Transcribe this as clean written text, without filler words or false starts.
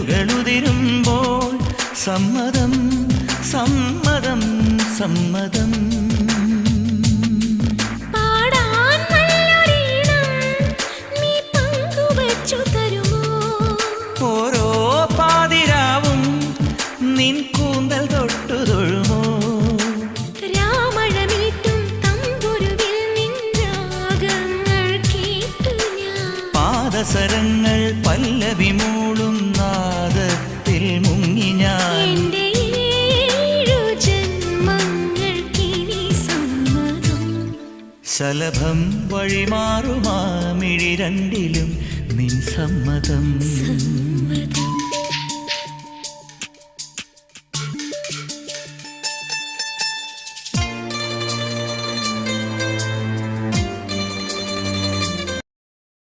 ചിറകുകളുതിരുമ്പോൾ സമ്മതം സമ്മതം സമ്മതം. ഓരോ പാതിരാവും നിൻ കൂന്തൽ തൊട്ടു തൊഴുമോ? പാദസരങ്ങൾ പല്ലവി മൂളും നാദത്തിൽ മുങ്ങി ഞാൻ. ശലഭം വഴിമാറുമാ മിഴി രണ്ടിലും നിൻ സമ്മതം.